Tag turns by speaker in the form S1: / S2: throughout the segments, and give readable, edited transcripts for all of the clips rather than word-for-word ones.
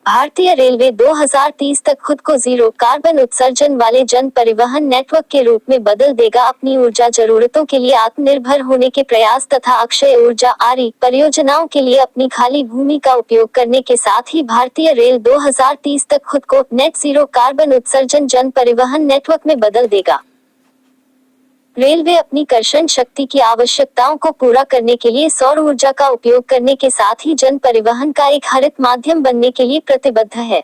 S1: भारतीय रेलवे 2030 तक खुद को जीरो कार्बन उत्सर्जन वाले जन परिवहन नेटवर्क के रूप में बदल देगा। अपनी ऊर्जा जरूरतों के लिए आत्मनिर्भर होने के प्रयास तथा अक्षय ऊर्जा आरई परियोजनाओं के लिए अपनी खाली भूमि का उपयोग करने के साथ ही भारतीय रेल 2030 तक खुद को नेट जीरो कार्बन उत्सर्जन जन परिवहन नेटवर्क में बदल देगा। रेलवे अपनी कर्षण शक्ति की आवश्यकताओं को पूरा करने के लिए सौर ऊर्जा का उपयोग करने के साथ ही जन परिवहन का एक हरित माध्यम बनने के लिए प्रतिबद्ध है।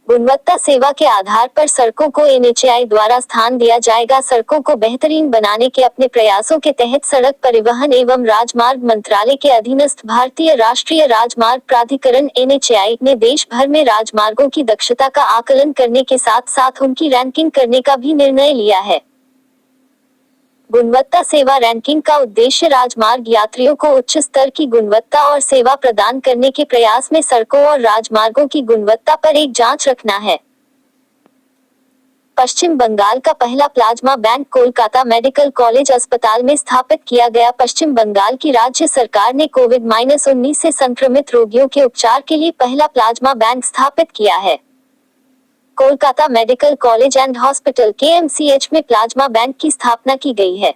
S1: गुणवत्ता सेवा के आधार पर सड़कों को एनएचएआई द्वारा स्थान दिया जाएगा। सड़कों को बेहतरीन बनाने के अपने प्रयासों के तहत सड़क परिवहन एवं राजमार्ग मंत्रालय के अधीनस्थ भारतीय राष्ट्रीय राजमार्ग प्राधिकरण एनएचएआई ने देश भर में राजमार्गों की दक्षता का आकलन करने के साथ साथ उनकी रैंकिंग करने का भी निर्णय लिया है। गुणवत्ता सेवा रैंकिंग का उद्देश्य राजमार्ग यात्रियों को उच्च स्तर की गुणवत्ता और सेवा प्रदान करने के प्रयास में सड़कों और राजमार्गों की गुणवत्ता पर एक जांच रखना है। पश्चिम बंगाल का पहला plasma bank Kolkata medical college अस्पताल में स्थापित किया गया। पश्चिम बंगाल की राज्य सरकार ने कोविड-19 से संक्रमित रोगियों के उपचार के लिए पहला प्लाज्मा बैंक स्थापित किया है। Kolkata medical college and hospital KMCH में प्लाज्मा बैंक की स्थापना की गई है।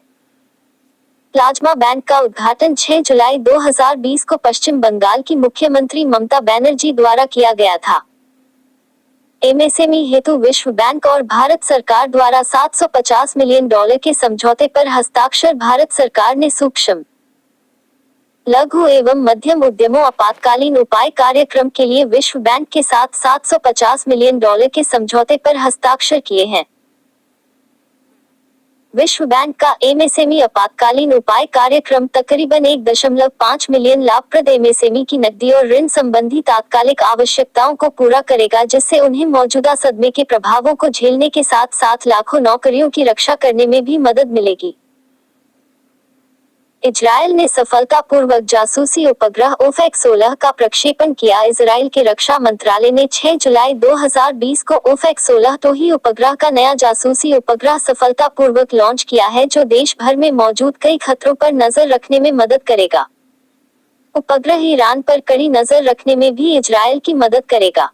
S1: प्लाज्मा बैंक का उद्घाटन 6 जुलाई 2020 को पश्चिम बंगाल की मुख्यमंत्री ममता बनर्जी द्वारा किया गया था। MSME हेतु विश्व बैंक और भारत सरकार द्वारा $750 मिलियन के समझौते पर हस्ताक्षर। भारत सरकार ने सूक्ष्म लघु एवं मध्यम उद्यमों आपातकालीन उपाय कार्यक्रम के लिए विश्व बैंक के साथ $750 मिलियन के समझौते पर हस्ताक्षर किए हैं। विश्व बैंक का MSME आपातकालीन उपाय कार्यक्रम तकरीबन 1.5 मिलियन लाभप्रद MSME की नकदी और ऋण संबंधी तात्कालिक आवश्यकताओं को पूरा करेगा, जिससे उन्हें मौजूदा सदमे के प्रभावों को झेलने के साथ साथ लाखों नौकरियों की रक्षा करने में भी मदद मिलेगी। इजरायल ने सफलतापूर्वक जासूसी उपग्रह OFAC-16 का प्रक्षेपण किया। इजरायल के रक्षा मंत्रालय ने 6 जुलाई 2020 को OFAC-16 टोही उपग्रह का नया जासूसी उपग्रह सफलतापूर्वक लॉन्च किया है, जो देश भर में मौजूद कई खतरों पर नजर रखने में मदद करेगा। उपग्रह ईरान पर कड़ी नजर रखने में भी इजरायल की मदद करेगा,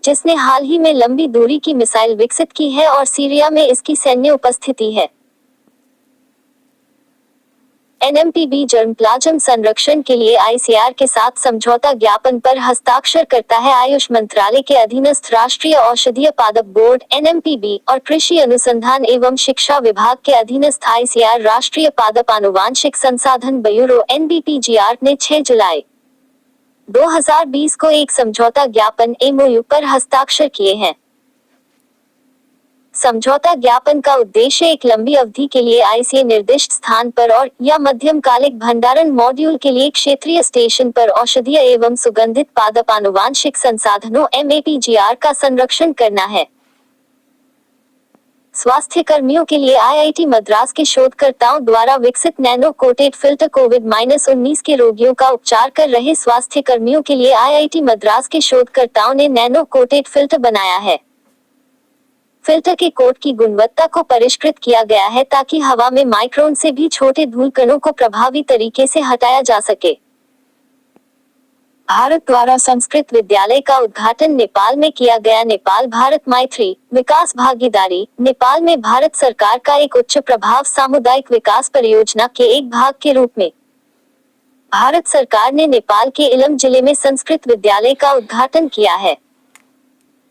S1: जिसने हाल ही में लंबी दूरी की मिसाइल विकसित की है और सीरिया में इसकी सैन्य उपस्थिति है। NMPB जर्मप्लाज्म संरक्षण के लिए ICR के साथ समझौता ज्ञापन पर हस्ताक्षर करता है। आयुष मंत्रालय के अधीनस्थ राष्ट्रीय औषधीय पादप बोर्ड NMPB और कृषि अनुसंधान एवं शिक्षा विभाग के अधीनस्थ ICR राष्ट्रीय पादप आनुवांशिक संसाधन ब्यूरो NBPGR ने 6 जुलाई 2020 को एक समझौता ज्ञापन MOU पर हस्ताक्षर किए हैं। समझौता ज्ञापन का उद्देश्य एक लंबी अवधि के लिए ICA निर्दिष्ट स्थान पर और या मध्यमकालिक भंडारण मॉड्यूल के लिए क्षेत्रीय स्टेशन पर औषधीय एवं सुगंधित पादप आनुवांशिक संसाधनों MAPGR का संरक्षण करना है। स्वास्थ्य कर्मियों के लिए IIT मद्रास के शोधकर्ताओं द्वारा विकसित नैनो कोटेड फिल्टर कोविड-19 के रोगियों का उपचार कर रहे स्वास्थ्य कर्मियों के लिए IIT मद्रास के शोधकर्ताओं ने नैनो कोटेड फिल्टर बनाया है। फिल्टर के कोट की गुणवत्ता को परिष्कृत किया गया है ताकि हवा में माइक्रोन से भी छोटे धूल कणों को प्रभावी तरीके से हटाया जा सके। भारत द्वारा संस्कृत विद्यालय का उद्घाटन नेपाल में किया गया। नेपाल भारत मैत्री विकास भागीदारी नेपाल में भारत सरकार का एक उच्च प्रभाव सामुदायिक विकास परियोजना के एक भाग के रूप में भारत सरकार ने नेपाल के इलम जिले में संस्कृत विद्यालय का उद्घाटन किया है।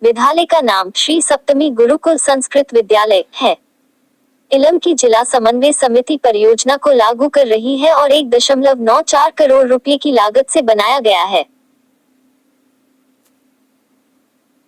S1: विद्यालय का नाम श्री सप्तमी गुरुकुल संस्कृत विद्यालय है। इलम की जिला समन्वय समिति परियोजना को लागू कर रही है और 1.94 करोड़ रुपए की लागत से बनाया गया है।